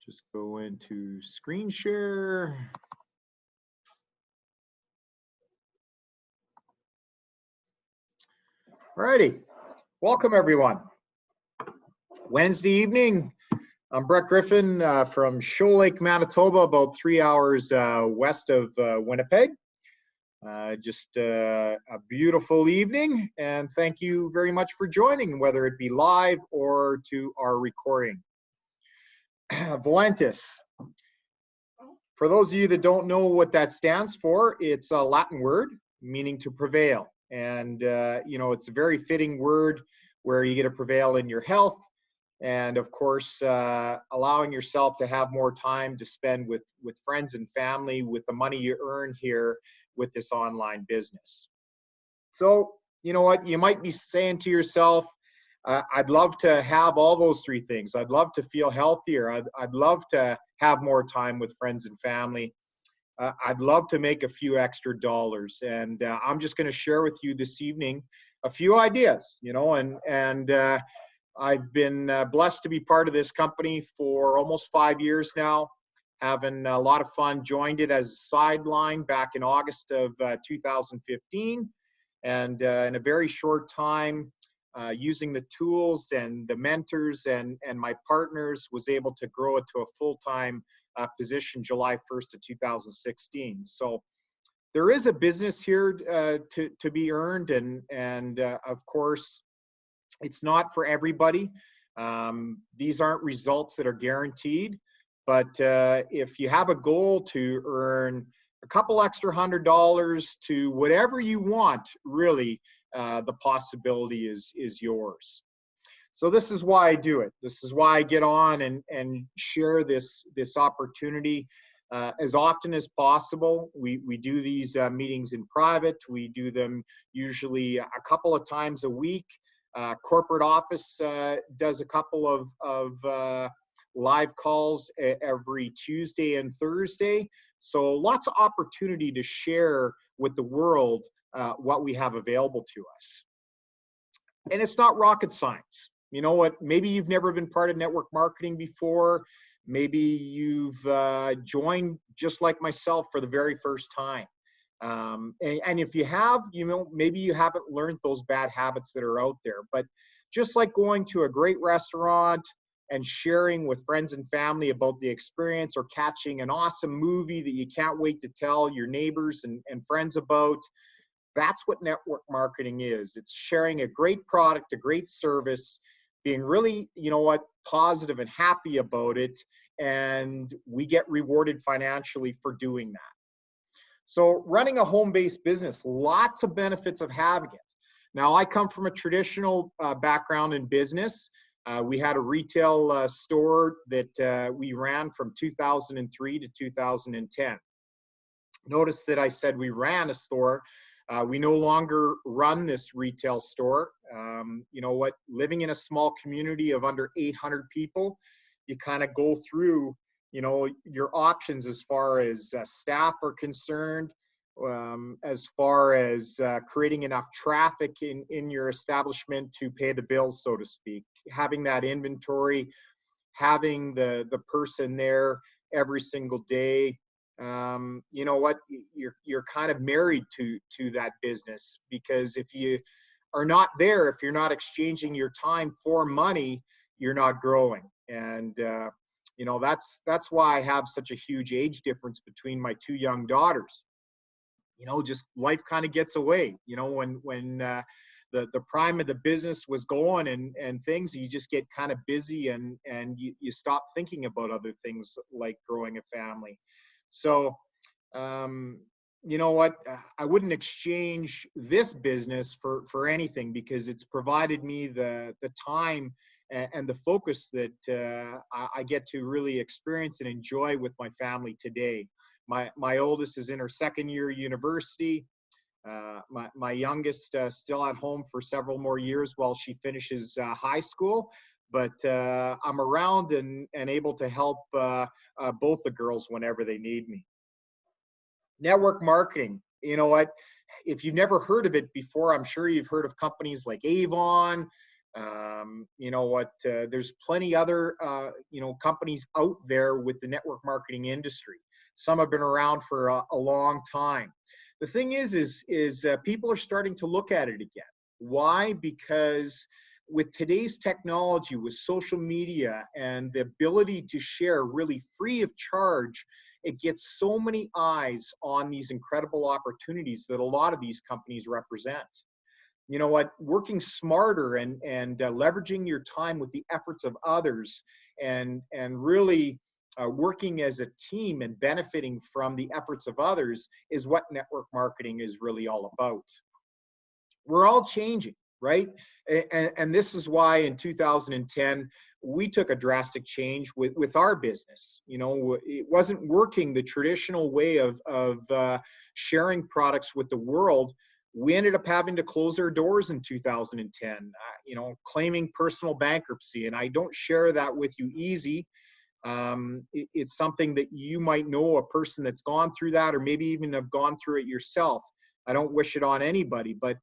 Just go into screen share. Alrighty, welcome everyone. Wednesday evening, I'm Brett Griffin from Shoal Lake, Manitoba, about 3 hours west of Winnipeg. Just a beautiful evening, and thank you very much for joining, whether it be live or to our recording. Valentis. For those of you that don't know what that stands for, it's a Latin word meaning to prevail. And, it's a very fitting word where you get to prevail in your health and, of course, allowing yourself to have more time to spend with friends and family with the money you earn here with this online business. So, you know what, you might be saying to yourself, I'd love to have all those three things. I'd love to feel healthier. I'd love to have more time with friends and family. I'd love to make a few extra dollars. And I'm just going to share with you this evening a few ideas, and I've been blessed to be part of this company for almost 5 years now, having a lot of fun. Joined it as a sideline back in August of 2015. And in a very short time, using the tools and the mentors and my partners, was able to grow it to a full-time position July 1st of 2016. So there is a business here to be earned, and of course, it's not for everybody. These aren't results that are guaranteed, but if you have a goal to earn a couple extra $100 to whatever you want, really, the possibility is yours. So this is why I do it. This is why I get on and share this opportunity as often as possible. We do these meetings in private. We do them usually a couple of times a week. Corporate office does a couple of live calls every Tuesday and Thursday. So lots of opportunity to share with the world what we have available to us. And it's not rocket science. You know what? Maybe you've never been part of network marketing before. Maybe you've joined just like myself for the very first time. And if you have, maybe you haven't learned those bad habits that are out there. But just like going to a great restaurant and sharing with friends and family about the experience, or catching an awesome movie that you can't wait to tell your neighbors and friends about, that's what network marketing is. It's sharing a great product, a great service, being really, positive and happy about it, and we get rewarded financially for doing that. So running a home-based business, lots of benefits of having it. Now, I come from a traditional background in business. We had a retail store that we ran from 2003 to 2010. Notice that I said we ran a store. We no longer run this retail store. You know what? Living in a small community of under 800 people, you kind of go through, your options as far as staff are concerned, as far as creating enough traffic in your establishment to pay the bills, so to speak. Having that inventory, having the person there every single day. You know what, you're kind of married to that business, because if you are not there, if you're not exchanging your time for money, you're not growing. And that's why I have such a huge age difference between my two young daughters. Just life kind of gets away. When the prime of the business was going and things, you just get kind of busy and you stop thinking about other things like growing a family. So, you know what? I wouldn't exchange this business for anything, because it's provided me the time and the focus that I get to really experience and enjoy with my family today. My oldest is in her second year of university. My youngest still at home for several more years while she finishes high school. But I'm around and able to help both the girls whenever they need me. Network marketing, you know what? If you've never heard of it before, I'm sure you've heard of companies like Avon, You know what? There's plenty other you know, companies out there with the network marketing industry. Some have been around for a long time. The thing is people are starting to look at it again. Why? Because with today's technology, with social media and the ability to share really free of charge, it gets so many eyes on these incredible opportunities that a lot of these companies represent. You know what? Working smarter and leveraging your time with the efforts of others, and really working as a team and benefiting from the efforts of others is what network marketing is really all about. We're all changing, right? And this is why in 2010 we took a drastic change with our business. You know, it wasn't working the traditional way of sharing products with the world. We ended up having to close our doors in 2010, you know, claiming personal bankruptcy. And I don't share that with you easy. It's something that you might know a person that's gone through that, or maybe even have gone through it yourself. I don't wish it on anybody, but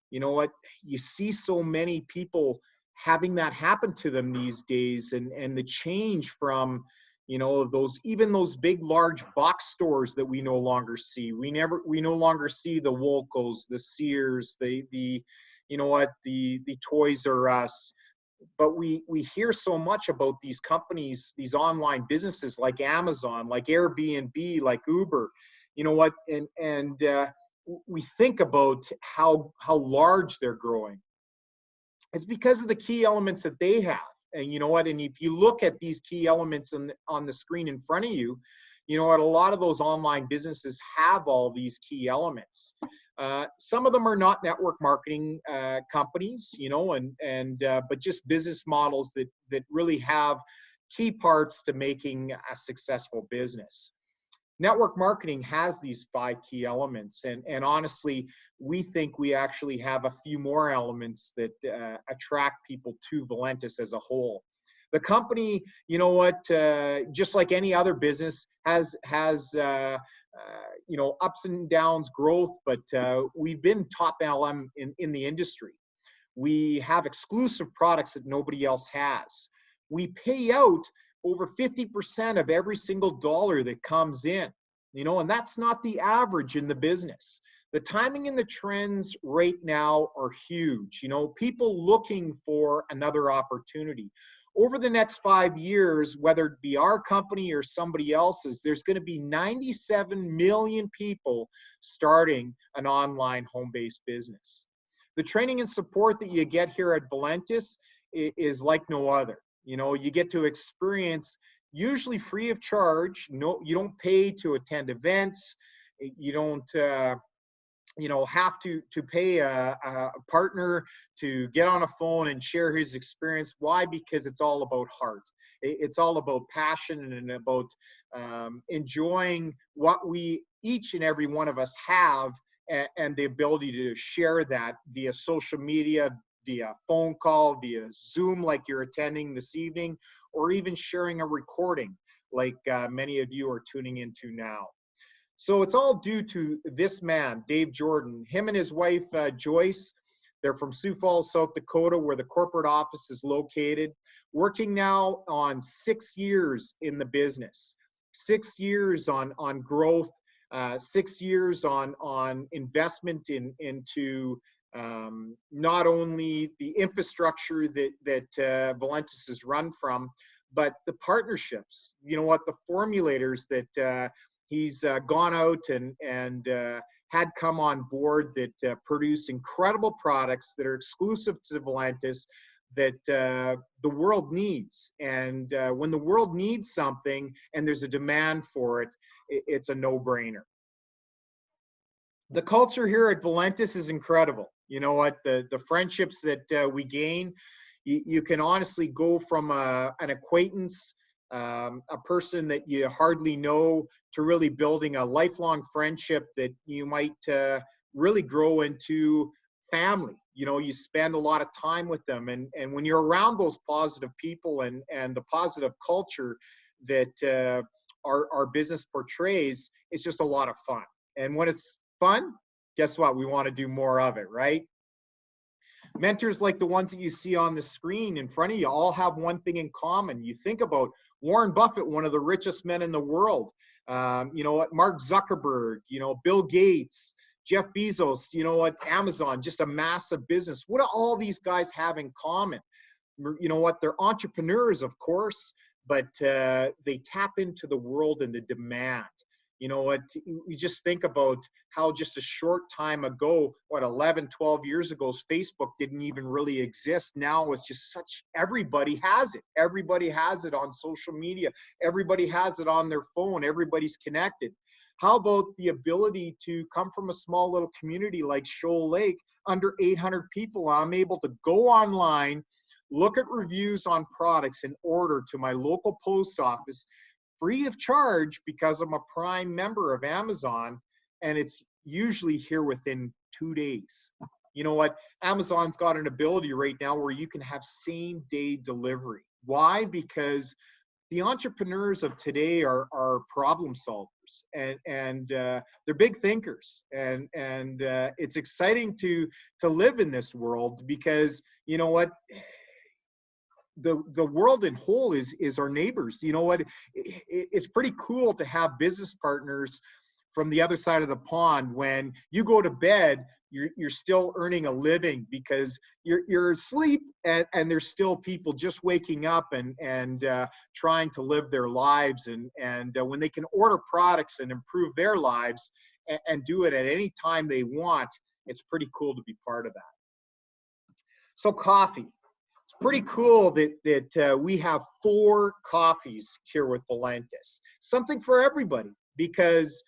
you know what? You see so many people having that happen to them these days, and the change from, you know, those, even those big large box stores that we no longer see. We no longer see the Woolcos, the Sears, the you know what, the Toys R Us. But we hear so much about these companies, these online businesses like Amazon, like Airbnb, like Uber. You know what? And we think about how large they're growing. It's because of the key elements that they have. And you know what? And if you look at these key elements on the screen in front of you, you know what? A lot of those online businesses have all these key elements. Some of them are not network marketing companies, you know, but just business models that really have key parts to making a successful business. Network marketing has these 5 key elements, and honestly, we think we actually have a few more elements that attract people to Valentus as a whole. The company, you know what, just like any other business, has you know, ups and downs, growth, but we've been top LM in the industry. We have exclusive products that nobody else has. We pay out over 50% of every single dollar that comes in, you know, and that's not the average in the business. The timing and the trends right now are huge. You know, people looking for another opportunity. Over the next 5 years, whether it be our company or somebody else's, there's going to be 97 million people starting an online home-based business. The training and support that you get here at Valentus is like no other. You know, you get to experience, usually free of charge. No, you don't pay to attend events. You don't, you know, have to pay a partner to get on a phone and share his experience. Why? Because it's all about heart. It's all about passion and about enjoying what we, each and every one of us, have, and the ability to share that via social media, via phone call, via Zoom like you're attending this evening, or even sharing a recording like many of you are tuning into now. So it's all due to this man, Dave Jordan. Him and his wife, Joyce, they're from Sioux Falls, South Dakota, where the corporate office is located, working now on 6 years in the business, 6 years on growth, 6 years on investment into not only the infrastructure that Valentus is run from, but the partnerships. You know what, the formulators that he's gone out and had come on board that produce incredible products that are exclusive to Valentus, that the world needs. And when the world needs something and there's a demand for it, it's a no-brainer. The culture here at Valentus is incredible. You know what, the friendships that we gain, you can honestly go from an acquaintance, a person that you hardly know, to really building a lifelong friendship that you might really grow into family. You know, you spend a lot of time with them, and when you're around those positive people and the positive culture that our business portrays, it's just a lot of fun. And when it's fun, guess what? We want to do more of it, right? Mentors like the ones that you see on the screen in front of you all have one thing in common. You think about Warren Buffett, one of the richest men in the world. You know what, Mark Zuckerberg, you know, Bill Gates, Jeff Bezos, you know what, Amazon, just a massive business. What do all these guys have in common? You know what, they're entrepreneurs, of course, but they tap into the world and the demand. You know what, you just think about how just a short time ago, what, 11, 12 years ago, Facebook didn't even really exist. Now it's just such, everybody has it. Everybody has it on social media. Everybody has it on their phone. Everybody's connected. How about the ability to come from a small little community like Shoal Lake, under 800 people? I'm able to go online, look at reviews on products, and order to my local post office free of charge because I'm a Prime member of Amazon, and it's usually here within 2 days. You know what? Amazon's got an ability right now where you can have same day delivery. Why? Because the entrepreneurs of today are problem solvers, and they're big thinkers, and it's exciting to live in this world, because you know what, the world in whole is our neighbors. You know what, it's pretty cool to have business partners from the other side of the pond. When you go to bed, you're still earning a living because you're asleep, and there's still people just waking up and trying to live their lives, and when they can order products and improve their lives and do it at any time they want, it's pretty cool to be part of that. So coffee. It's pretty cool that we have 4 coffees here with Volantis. Something for everybody, because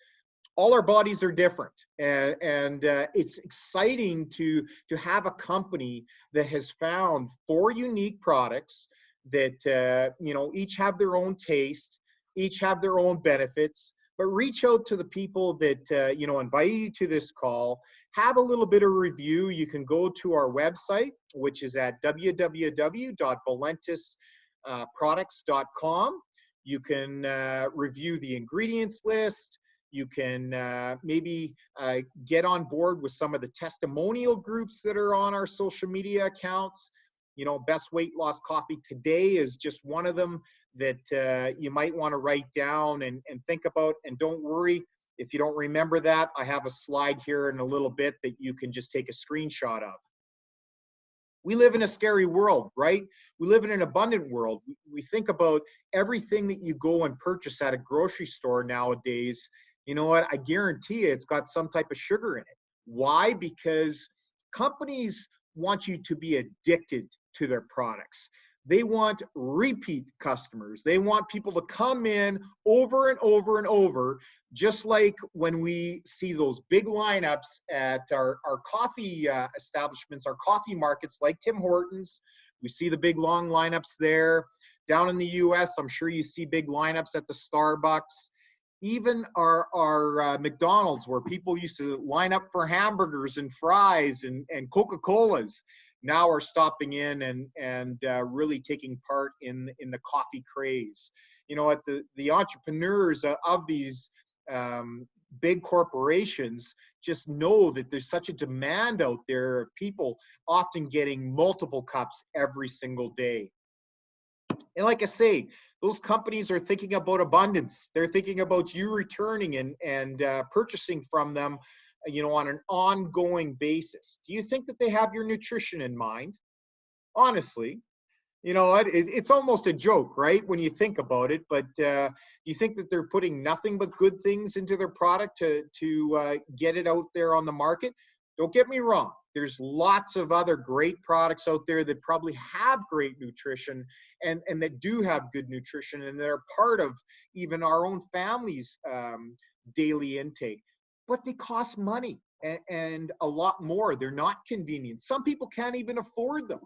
all our bodies are different, and it's exciting to have a company that has found 4 unique products that you know, each have their own taste, each have their own benefits. But reach out to the people that you know, invite you to this call. Have a little bit of review. You can go to our website, which is at www.volantisproducts.com. You can review the ingredients list. You can maybe get on board with some of the testimonial groups that are on our social media accounts. You know, Best Weight Loss Coffee Today is just one of them that you might want to write down and think about. And don't worry, if you don't remember that, I have a slide here in a little bit that you can just take a screenshot of. We live in a scary world, right? We live in an abundant world. We think about everything that you go and purchase at a grocery store nowadays. You know what? I guarantee you it's got some type of sugar in it. Why? Because companies want you to be addicted to their products. They want repeat customers. They want people to come in over and over and over, just like when we see those big lineups at our coffee establishments, our coffee markets like Tim Hortons. We see the big long lineups there. Down in the US, I'm sure you see big lineups at the Starbucks. Even our McDonald's, where people used to line up for hamburgers and fries and Coca-Colas, now are stopping in and really taking part in the coffee craze. You know what, the entrepreneurs of these big corporations just know that there's such a demand out there of people often getting multiple cups every single day. And like I say, those companies are thinking about abundance. They're thinking about you returning and purchasing from them, you know, on an ongoing basis. Do you think that they have your nutrition in mind? Honestly, you know, it's almost a joke, right, when you think about it. But you think that they're putting nothing but good things into their product to get it out there on the market? Don't get me wrong. There's lots of other great products out there that probably have great nutrition and that do have good nutrition, and they're part of even our own family's daily intake. But they cost money and a lot more. They're not convenient. Some people can't even afford them.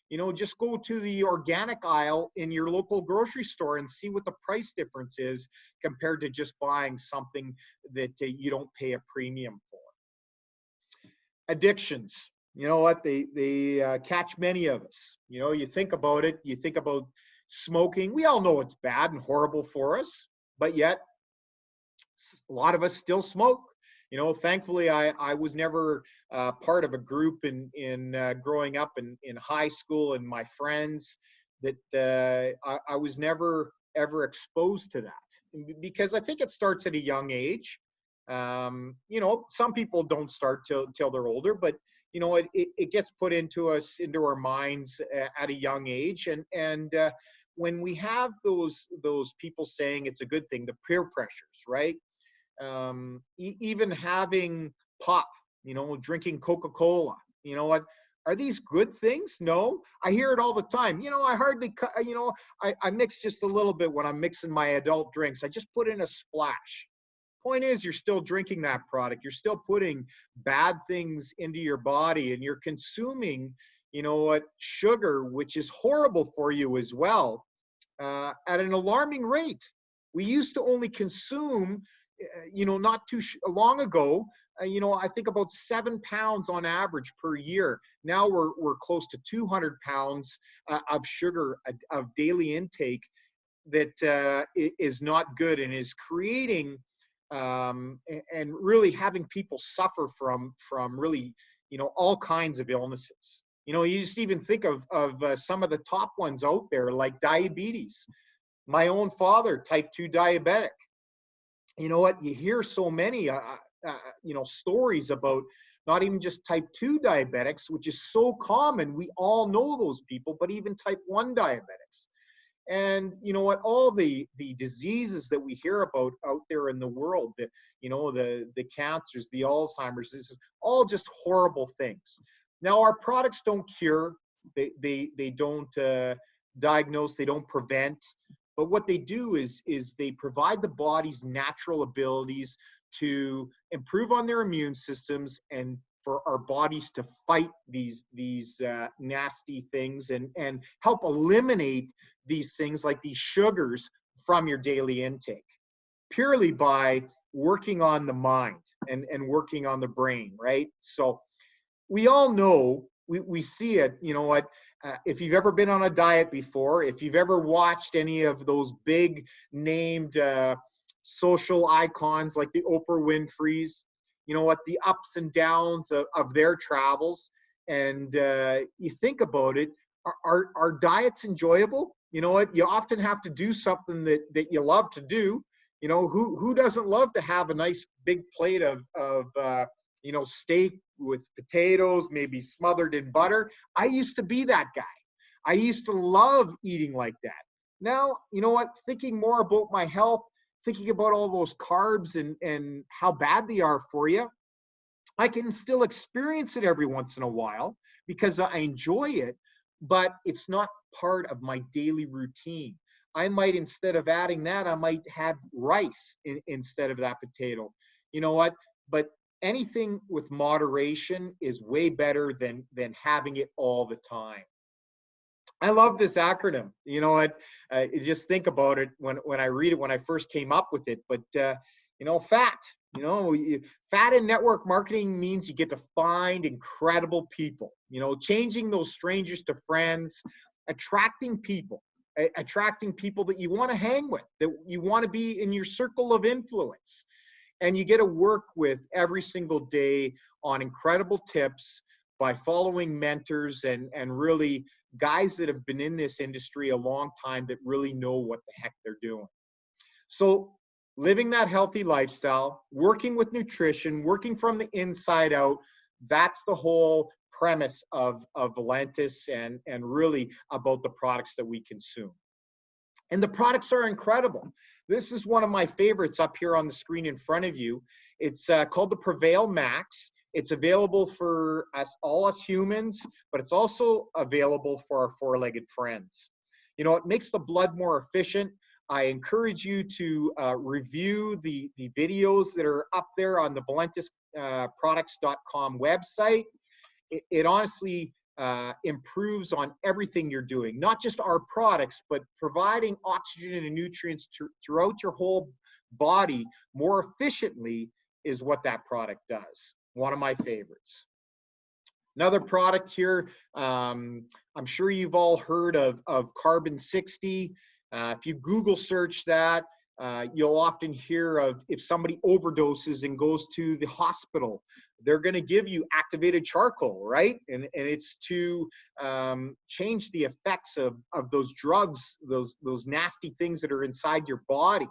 You know, just go to the organic aisle in your local grocery store and see what the price difference is compared to just buying something that you don't pay a premium for. Addictions, you know what, they catch many of us. You know, you think about it, you think about smoking. We all know it's bad and horrible for us, but yet a lot of us still smoke. You know, thankfully, I was never part of a group in growing up in high school, and my friends that I was never ever exposed to that, because I think it starts at a young age. You know, some people don't start till they're older, but you know, it gets put into us, into our minds at a young age, and when we have those people saying it's a good thing, the peer pressures, right? Even having pop, you know, drinking Coca-Cola, you know what? Are these good things? No, I hear it all the time. You know, I hardly, you know, I mix just a little bit when I'm mixing my adult drinks. I just put in a splash. Point is, you're still drinking that product. You're still putting bad things into your body, and you're consuming, you know what, sugar, which is horrible for you as well, at an alarming rate. We used to only consume, you know, not too long ago, you know, I think about 7 pounds on average per year. Now we're close to 200 pounds of sugar of daily intake that is not good, and is creating and really having people suffer from really, you know, all kinds of illnesses. You know, you just even think of some of the top ones out there, like diabetes. My own father, type 2 diabetic. You know what? You hear so many, you know, stories about not even just type 2 diabetics, which is so common. We all know those people, but even type 1 diabetics. And you know what? All the diseases that we hear about out there in the world, that, you know, the cancers, the Alzheimer's, this is all just horrible things. Now, our products don't cure, they don't diagnose, they don't prevent, but what they do is they provide the body's natural abilities to improve on their immune systems, and for our bodies to fight these nasty things, and help eliminate these things like these sugars from your daily intake, purely by working on the mind and working on the brain, right? So we all know, we see it, you know what, if you've ever been on a diet before, if you've ever watched any of those big named social icons like the Oprah Winfrey's, you know what, the ups and downs of their travels, and you think about it, are diets enjoyable? You know what, you often have to do something that you love to do. You know, who doesn't love to have a nice big plate of you know, steak with potatoes, maybe smothered in butter? I used to be that guy. I used to love eating like that. Now, you know what, thinking more about my health, thinking about all those carbs and how bad they are for you, I can still experience it every once in a while because I enjoy it, but it's not part of my daily routine. I might, instead of adding that, I might have rice instead of that potato. You know what? But anything with moderation is way better than having it all the time. I love this acronym. You know what? You just think about it when I read it, when I first came up with it. But you know, FAT. You know, FAT in network marketing means you get to find incredible people. You know, changing those strangers to friends, attracting people, attracting people that you want to hang with, that you want to be in your circle of influence, and you get to work with every single day on incredible tips by following mentors and really guys that have been in this industry a long time, that really know what the heck they're doing. So living that healthy lifestyle, working with nutrition, working from the inside out, that's the whole premise of Valentis, and really about the products that we consume. And the products are incredible. This is one of my favorites up here on the screen in front of you. It's called the Prevail Max. It's available for all us humans, but it's also available for our four-legged friends. You know, it makes the blood more efficient. I encourage you to review the videos that are up there on the ValentisProducts.com website. It honestly improves on everything you're doing, not just our products, but providing oxygen and nutrients throughout your whole body more efficiently is what that product does. One of my favorites. Another product here, I'm sure you've all heard of Carbon 60. If you Google search that, You'll often hear of if somebody overdoses and goes to the hospital, they're going to give you activated charcoal, right? And it's to change the effects of those drugs, those nasty things that are inside your body.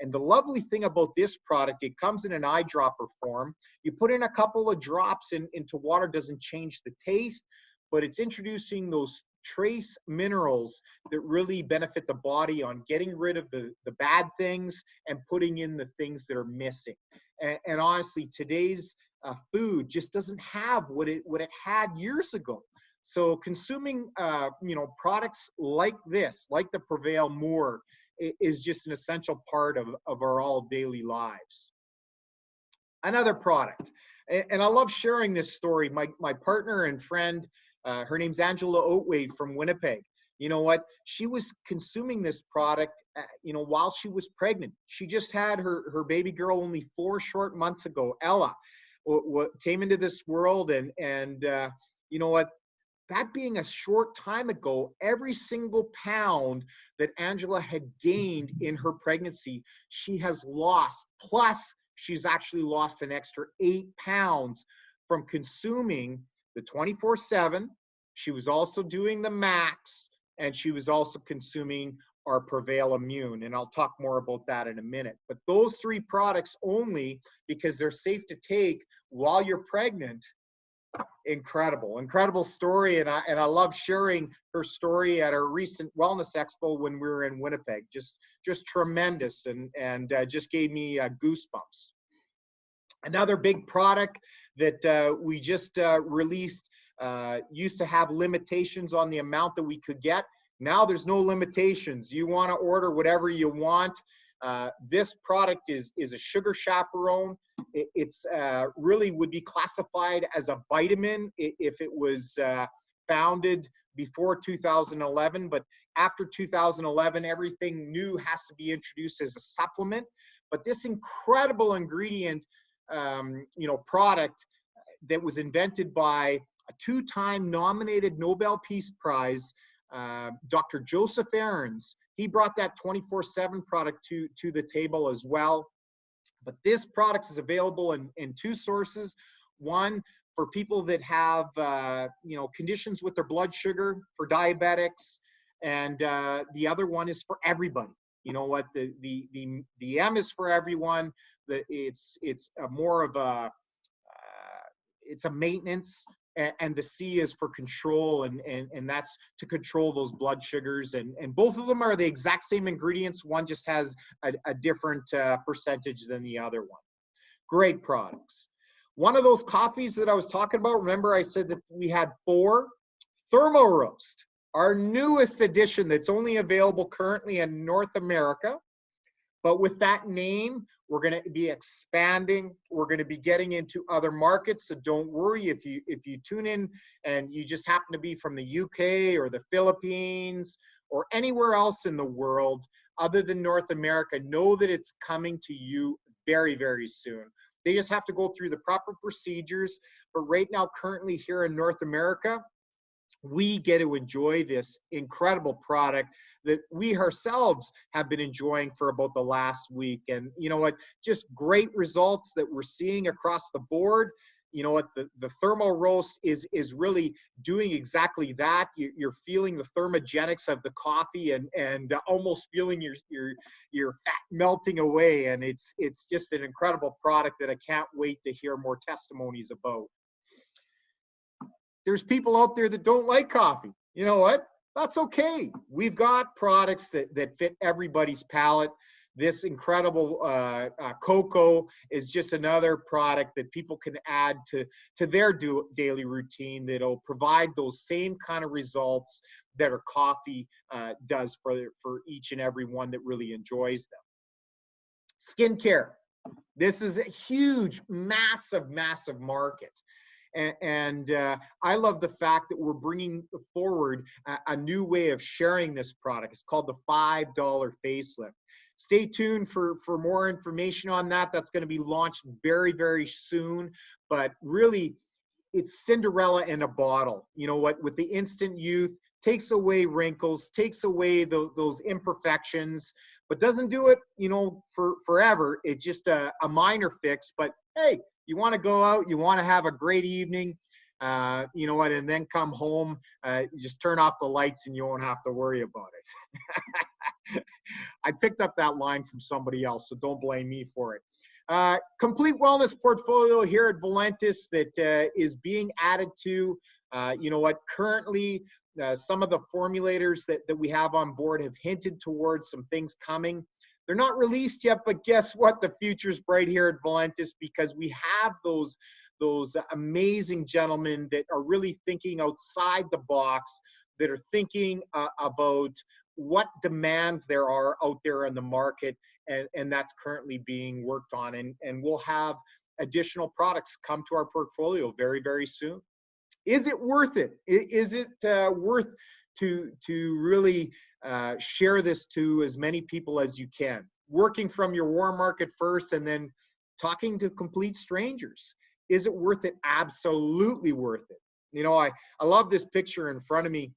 And the lovely thing about this product, it comes in an eyedropper form. You put in a couple of drops into water, doesn't change the taste, but it's introducing those trace minerals that really benefit the body on getting rid of the bad things and putting in the things that are missing. And honestly, today's food just doesn't have what it had years ago. So consuming products like this, like the Prevail more, is just an essential part of our all daily lives. Another product, and I love sharing this story. My partner and friend, her name's Angela Oatwade from Winnipeg. You know what? She was consuming this product, while she was pregnant. She just had her baby girl only 4 short months ago. Ella came into this world, and you know what? That being a short time ago, every single pound that Angela had gained in her pregnancy, she has lost. Plus, she's actually lost an extra 8 pounds from consuming the 24/7. She was also doing the Max, and she was also consuming our Prevail Immune. And I'll talk more about that in a minute. But those 3 products only, because they're safe to take while you're pregnant. Incredible story, and I love sharing her story at our recent wellness expo when we were in Winnipeg. Just tremendous, and just gave me goosebumps. Another big product that we just released used to have limitations on the amount that we could get. Now there's no limitations. You want to order whatever you want. This product is a sugar chaperone. It's really would be classified as a vitamin if it was founded before 2011, but after 2011, everything new has to be introduced as a supplement. But this incredible ingredient, product that was invented by a 2-time nominated Nobel Peace Prize, Dr. Joseph Aarons. He brought that 24/7 product to the table as well. But this product is available in 2 sources. One, for people that have conditions with their blood sugar, for diabetics, and the other one is for everybody. You know what? The M is for everyone. It's more of a it's a maintenance. And the C is for control, and that's to control those blood sugars. And both of them are the exact same ingredients. One just has a different percentage than the other one. Great products. One of those coffees that I was talking about, remember I said that we had 4? Thermo Roast, our newest edition that's only available currently in North America. But with that name, we're going to be expanding. We're going to be getting into other markets. So don't worry if you tune in and you just happen to be from the UK or the Philippines or anywhere else in the world other than North America, know that it's coming to you very, very soon. They just have to go through the proper procedures. But right now, currently here in North America, we get to enjoy this incredible product that we ourselves have been enjoying for about the last week. And you know what, just great results that we're seeing across the board. You know what, the Thermo Roast is really doing exactly that. You're feeling the thermogenics of the coffee and almost feeling your fat melting away. And it's just an incredible product that I can't wait to hear more testimonies about. There's people out there that don't like coffee. You know what? That's okay. We've got products that fit everybody's palate. This incredible cocoa is just another product that people can add to their daily routine that'll provide those same kind of results that our coffee does for each and every one that really enjoys them. Skincare. This is a huge, massive market. And I love the fact that we're bringing forward a new way of sharing this product. It's called the $5 facelift. Stay tuned for more information on that. That's going to be launched very, very soon. But really, it's Cinderella in a bottle. You know what? With the instant youth, takes away wrinkles, takes away those imperfections, but doesn't do it, for forever. It's just a minor fix. But hey, you want to go out, you want to have a great evening, you know what, and then come home, you just turn off the lights and you won't have to worry about it. I picked up that line from somebody else, so don't blame me for it. Complete wellness portfolio here at Valentis that is being added to. You know what, currently some of the formulators that we have on board have hinted towards some things coming. They're not released yet, but guess what? The future's bright here at Valentis, because we have those amazing gentlemen that are really thinking outside the box, that are thinking about what demands there are out there in the market, and that's currently being worked on. And we'll have additional products come to our portfolio very, very soon. Is it worth it? Is it worth to really share this to as many people as you can? Working from your warm market first and then talking to complete strangers. Is it worth it? Absolutely worth it. You know, I love this picture in front of me.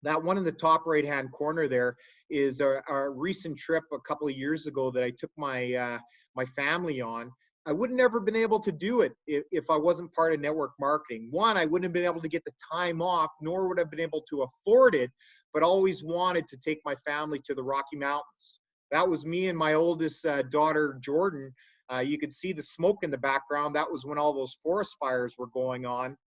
That one in the top right-hand corner there is a recent trip a couple of years ago that I took my my family on. I would have never been able to do it if I wasn't part of network marketing. One, I wouldn't have been able to get the time off, nor would I have been able to afford it, but always wanted to take my family to the Rocky Mountains. That was me and my oldest daughter, Jordan. You could see the smoke in the background. That was when all those forest fires were going on.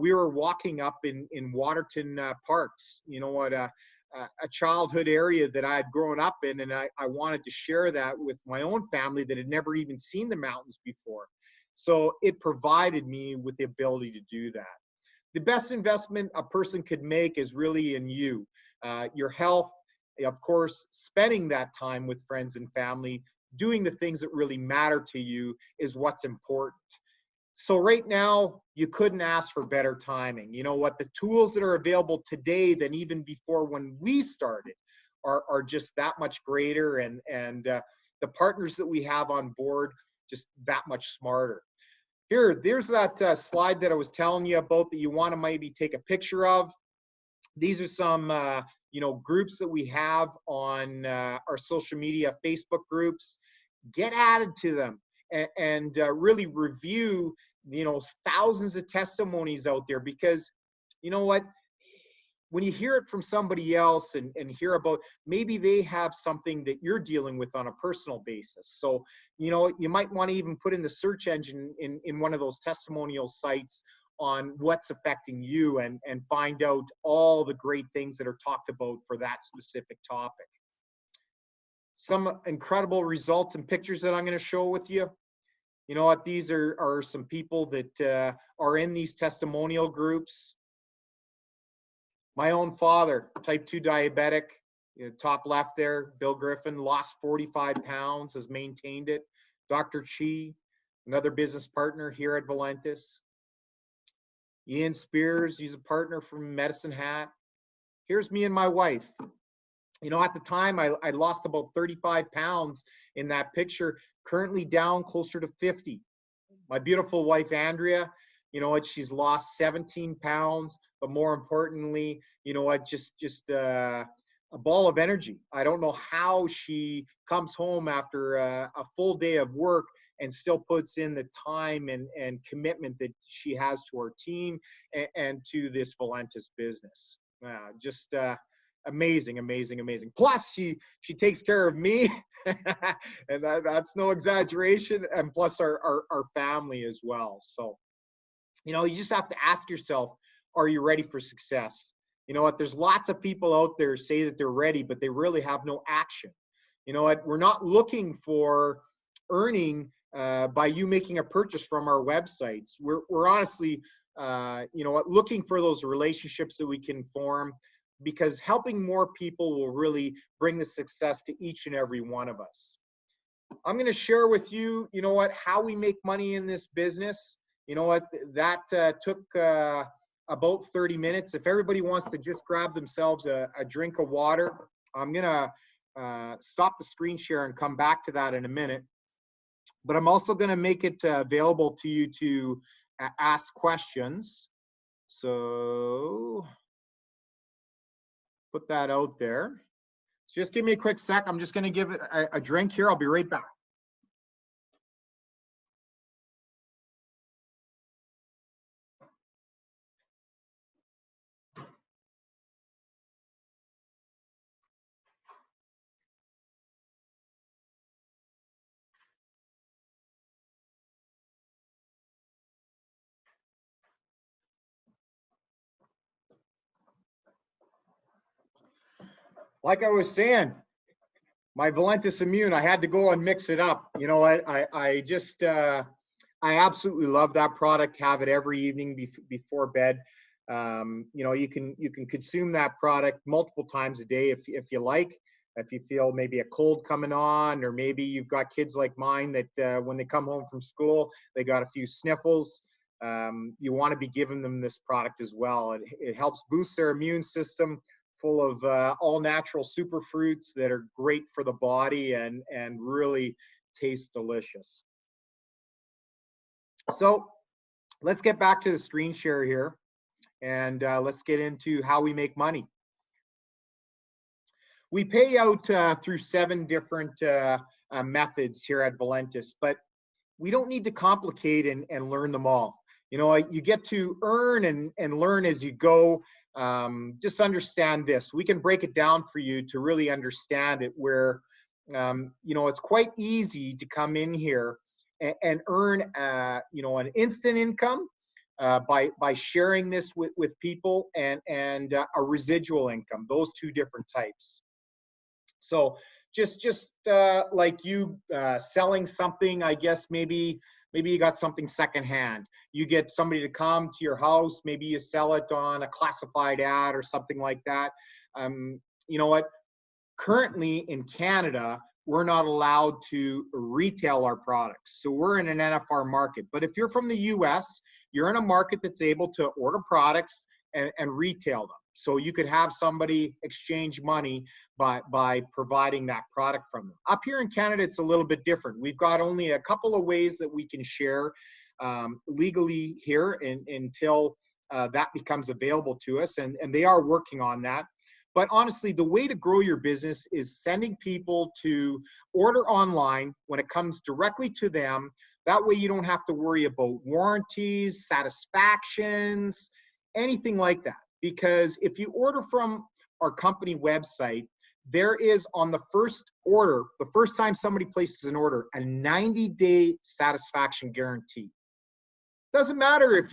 We were walking up in Waterton Parks, you know what, a childhood area that I had grown up in, and I wanted to share that with my own family that had never even seen the mountains before. So it provided me with the ability to do that. The best investment a person could make is really in you, your health, of course, spending that time with friends and family, doing the things that really matter to you is what's important. So right now, you couldn't ask for better timing. You know what, the tools that are available today than even before when we started are just that much greater, and the partners that we have on board just that much smarter. There's that slide that I was telling you about that you want to maybe take a picture of. These are some you know, groups that we have on our social media, Facebook groups. Get added to them and really review, you know, thousands of testimonies out there, because you know what, when you hear it from somebody else and hear about, maybe they have something that you're dealing with on a personal basis. So, you know, you might want to even put in the search engine in one of those testimonial sites on what's affecting you, and find out all the great things that are talked about for that specific topic. Some incredible results and pictures that I'm going to show with you. You know what, these are some people that are in these testimonial groups. My own father, type 2 diabetic, you know, top left there, Bill Griffin, lost 45 pounds, has maintained it. Dr. Chi, another business partner here at Valentis. Ian Spears, he's a partner from Medicine Hat. Here's me and my wife. You know, at the time, I lost about 35 pounds in that picture, currently down closer to 50. My beautiful wife, Andrea, you know what, she's lost 17 pounds, but more importantly, you know what, just a ball of energy. I don't know how she comes home after a full day of work and still puts in the time and commitment that she has to our team and to this Valentis business. Just amazing, amazing, amazing. Plus, she takes care of me, and that's no exaggeration. And plus, our family as well. So, you know, you just have to ask yourself, are you ready for success? You know what? There's lots of people out there say that they're ready, but they really have no action. You know what? We're not looking for earning by you making a purchase from our websites. We're honestly, you know what, looking for those relationships that we can form, because helping more people will really bring the success to each and every one of us. I'm going to share with you, you know what, how we make money in this business. You know what, that took about 30 minutes. If everybody wants to just grab themselves a drink of water, I'm going to stop the screen share and come back to that in a minute. But I'm also going to make it available to you to ask questions. So put that out there. So just give me a quick sec. I'm just going to give it a drink here. I'll be right back. Like I was saying, my Valentis Immune, I had to go and mix it up. You know, I just, I absolutely love that product. Have it every evening before bed. You know, you can consume that product multiple times a day if you like. If you feel maybe a cold coming on, or maybe you've got kids like mine that when they come home from school, they got a few sniffles. You want to be giving them this product as well. It helps boost their immune system, full of all natural superfruits that are great for the body and really taste delicious. So let's get back to the screen share here, and let's get into how we make money. We pay out through 7 different methods here at Valentis, but we don't need to complicate and learn them all. You know, you get to earn and learn as you go. Just understand this. We can break it down for you to really understand it, where, you know, it's quite easy to come in here and earn, you know, an instant income by sharing this with people, and a residual income, those 2 different types. So just like you selling something, I guess maybe you got something secondhand. You get somebody to come to your house, maybe you sell it on a classified ad or something like that. You know what? Currently in Canada, we're not allowed to retail our products. So we're in an NFR market. But if you're from the US, you're in a market that's able to order products and retail them. So you could have somebody exchange money by providing that product from them. Up here in Canada, it's a little bit different. We've got only a couple of ways that we can share legally here until that becomes available to us, and they are working on that. But honestly, the way to grow your business is sending people to order online when it comes directly to them. That way you don't have to worry about warranties, satisfactions, anything like that. Because if you order from our company website, there is on the first order, the first time somebody places an order, a 90-day satisfaction guarantee. Doesn't matter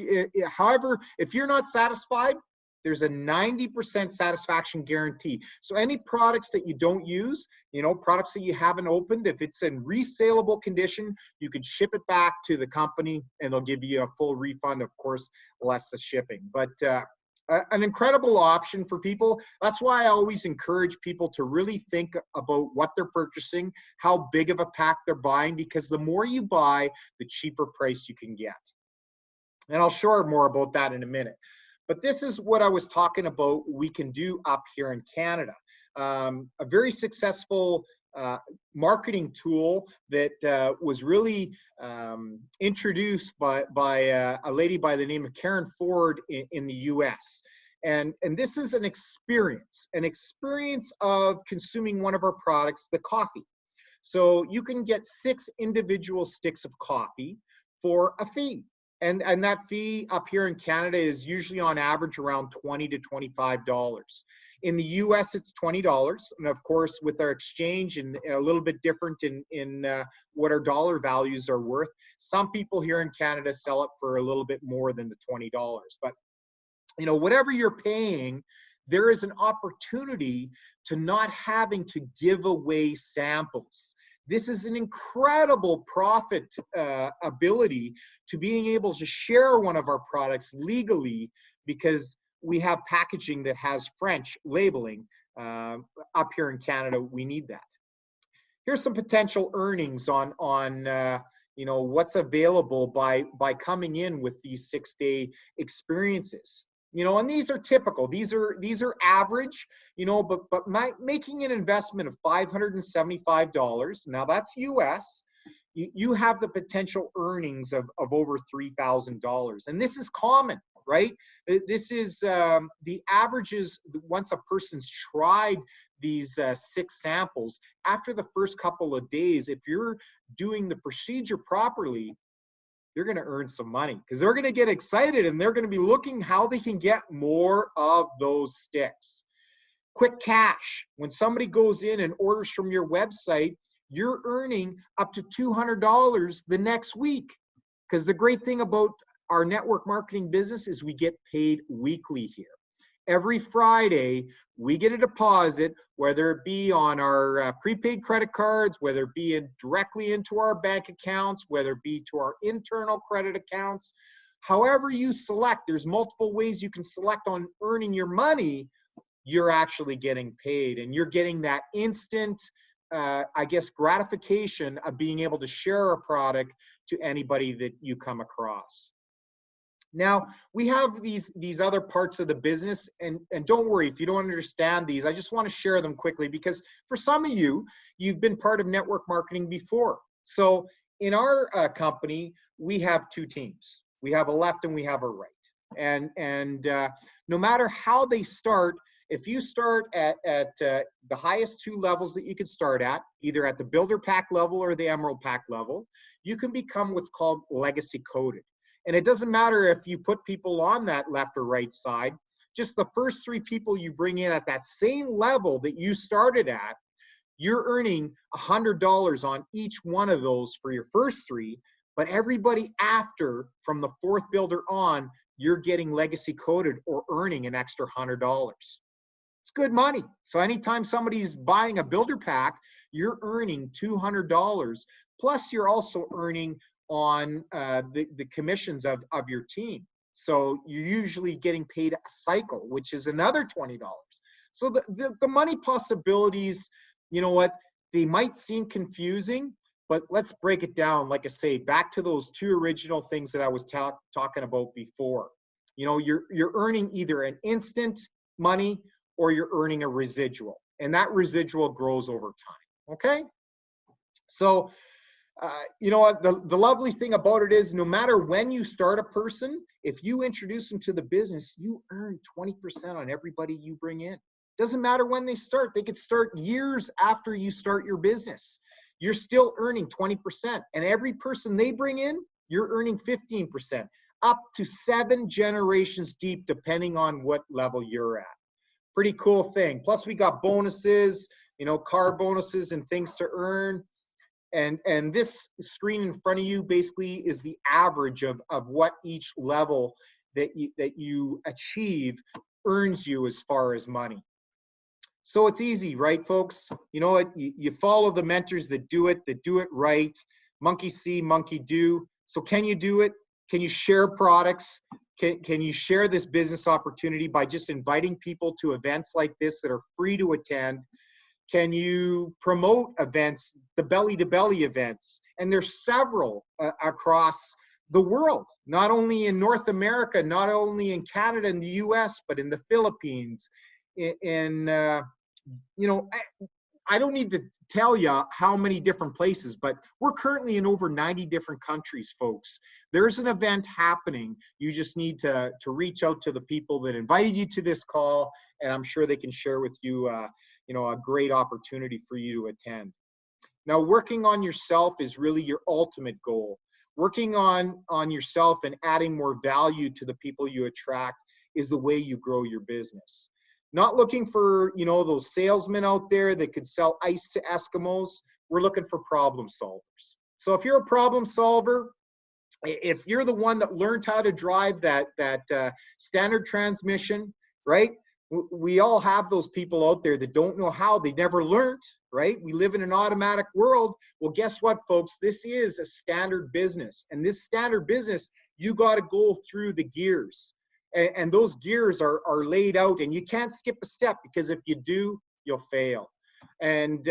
however, if you're not satisfied, there's a 90% satisfaction guarantee. So any products that you don't use, you know, products that you haven't opened, if it's in resaleable condition, you can ship it back to the company and they'll give you a full refund, of course, less the shipping. But an incredible option for people. That's why I always encourage people to really think about what they're purchasing, how big of a pack they're buying, because the more you buy, the cheaper price you can get. And I'll share more about that in a minute. But this is what I was talking about we can do up here in Canada. A very successful marketing tool that was really introduced by a lady by the name of Karen Ford in the US. And this is an experience of consuming one of our products, the coffee. So you can get 6 individual sticks of coffee for a fee. And that fee up here in Canada is usually on average around $20 to $25. In the US, it's $20. And of course, with our exchange and a little bit different in what our dollar values are worth, some people here in Canada sell it for a little bit more than the $20. But, you know, whatever you're paying, there is an opportunity to not having to give away samples. This is an incredible profit ability to being able to share one of our products legally, because we have packaging that has French labeling. Up here in Canada, we need that. Here's some potential earnings on you know, what's available by coming in with these 6-day experiences. You know, and these are typical. These are average. You know, but making an investment of $575. Now that's US. You have the potential earnings of over $3,000, and this is common. right? This is the averages. Once a person's tried these 6 samples, after the first couple of days, if you're doing the procedure properly, you're going to earn some money because they're going to get excited and they're going to be looking how they can get more of those sticks. Quick cash. When somebody goes in and orders from your website, you're earning up to $200 the next week. Because the great thing about our network marketing business is we get paid weekly here. Every Friday, we get a deposit, whether it be on our prepaid credit cards, whether it be directly into our bank accounts, whether it be to our internal credit accounts. However you select, there's multiple ways you can select on earning your money. You're actually getting paid, and you're getting that instant, I guess, gratification of being able to share a product to anybody that you come across. Now, we have these other parts of the business, and don't worry if you don't understand these. I just want to share them quickly because for some of you, you've been part of network marketing before. So in our company, we have 2 teams. We have a left and we have a right. And no matter how they start, if you start at the highest 2 levels that you could start at, either at the Builder Pack level or the Emerald Pack level, you can become what's called legacy coded. And it doesn't matter if you put people on that left or right side, just the first 3 people you bring in at that same level that you started at, you're earning $100 on each one of those for your first 3, but everybody after, from the 4th builder on, you're getting legacy coded or earning an extra $100. It's good money. So anytime somebody's buying a Builder Pack, you're earning $200, plus you're also earning on the commissions of your team. So you're usually getting paid a cycle, which is another $20. So the money possibilities, you know what, they might seem confusing, but let's break it down. Like I say, back to those 2 original things that I was talking about before. You know, you're earning either an instant money or you're earning a residual, and that residual grows over time. Okay, so you know what, the lovely thing about it is no matter when you start a person, if you introduce them to the business, you earn 20% on everybody you bring in. Doesn't matter when they start. They could start years after you start your business. You're still earning 20%, and every person they bring in, you're earning 15%, up to 7 generations deep, depending on what level you're at. Pretty cool thing. Plus we got bonuses, you know, car bonuses and things to earn. And this screen in front of you basically is the average of what each level that you achieve earns you as far as money. So it's easy, right, folks? You know what? You follow the mentors that do it right. Monkey see, monkey do. So can you do it? Can you share products? Can you share this business opportunity by just inviting people to events like this that are free to attend? Can you promote events, the belly-to-belly events? And there's several across the world, not only in North America, not only in Canada and the US, but in the Philippines, in you know, I don't need to tell you how many different places, but we're currently in over 90 different countries, folks. There's an event happening. You just need to reach out to the people that invited you to this call, and I'm sure they can share with you, you know, a great opportunity for you to attend. Now, working on yourself is really your ultimate goal. Working on yourself and adding more value to the people you attract is the way you grow your business. Not looking for, you know, those salesmen out there that could sell ice to Eskimos. We're looking for problem solvers. So if you're a problem solver, if you're the one that learned how to drive that standard transmission, right? We all have those people out there that don't know how. They never learned, right? We live in an automatic world. Well, guess what, folks? This is a standard business. And this standard business, you got to go through the gears. And those gears are laid out, and you can't skip a step, because if you do, you'll fail. And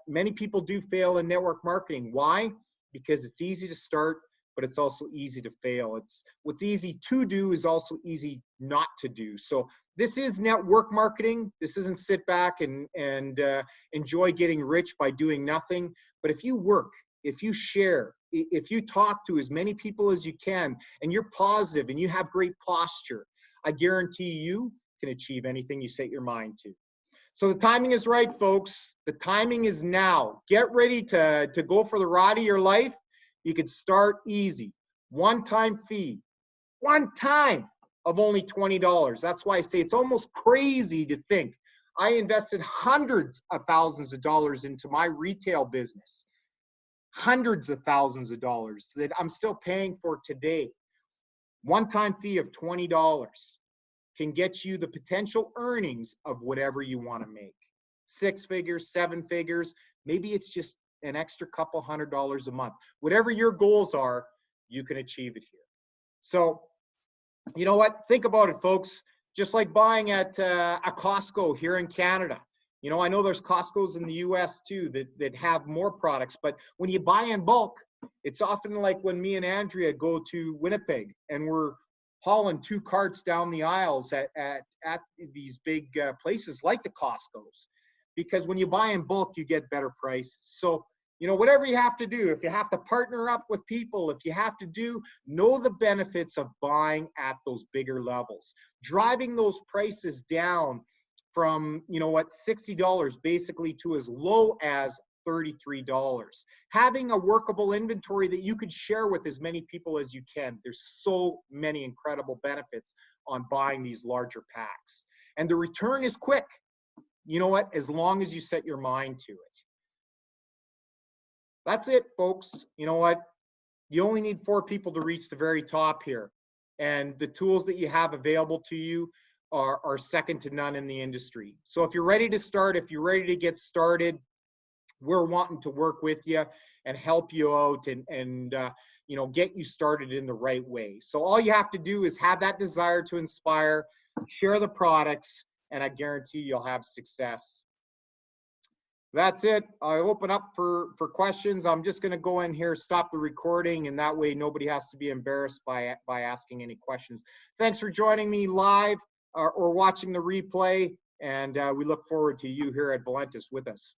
many people do fail in network marketing. Why? Because it's easy to start, but it's also easy to fail. It's what's easy to do is also easy not to do. So this is network marketing. This isn't sit back and enjoy getting rich by doing nothing. But if you work if you share, if you talk to as many people as you can, and you're positive and you have great posture, I guarantee you can achieve anything you set your mind to. So the timing is right, folks. The timing is now. Get ready to go for the ride of your life. You can start easy. One-time fee. One time of only $20. That's why I say it's almost crazy to think. I invested hundreds of thousands of dollars into my retail business. Hundreds of thousands of dollars that I'm still paying for today. One-time fee of $20 can get you the potential earnings of whatever you want to make. 6 figures, 7 figures, maybe it's just an extra couple $100 a month. Whatever your goals are, you can achieve it here. So, you know what? Think about it, folks. Just like buying at a Costco here in Canada. You know, I know there's Costco's in the US too that have more products, but when you buy in bulk, it's often like when me and Andrea go to Winnipeg and we're hauling 2 carts down the aisles at these big places like the Costco's. Because when you buy in bulk, you get better prices. So, you know, whatever you have to do, if you have to partner up with people, if you have to know the benefits of buying at those bigger levels. Driving those prices down from, you know what, $60 basically to as low as $33. Having a workable inventory that you could share with as many people as you can. There's so many incredible benefits on buying these larger packs. And the return is quick. You know what, as long as you set your mind to it. That's it, folks. You know what? You only need 4 people to reach the very top here. And the tools that you have available to you are second to none in the industry. So if you're ready to start, if you're ready to get started, we're wanting to work with you and help you out and you know, get you started in the right way. So all you have to do is have that desire to inspire, share the products, and I guarantee you'll have success. That's it. I open up for questions. I'm just going to go in here, stop the recording, and that way nobody has to be embarrassed by asking any questions. Thanks for joining me live or watching the replay, and we look forward to you here at Valentis with us.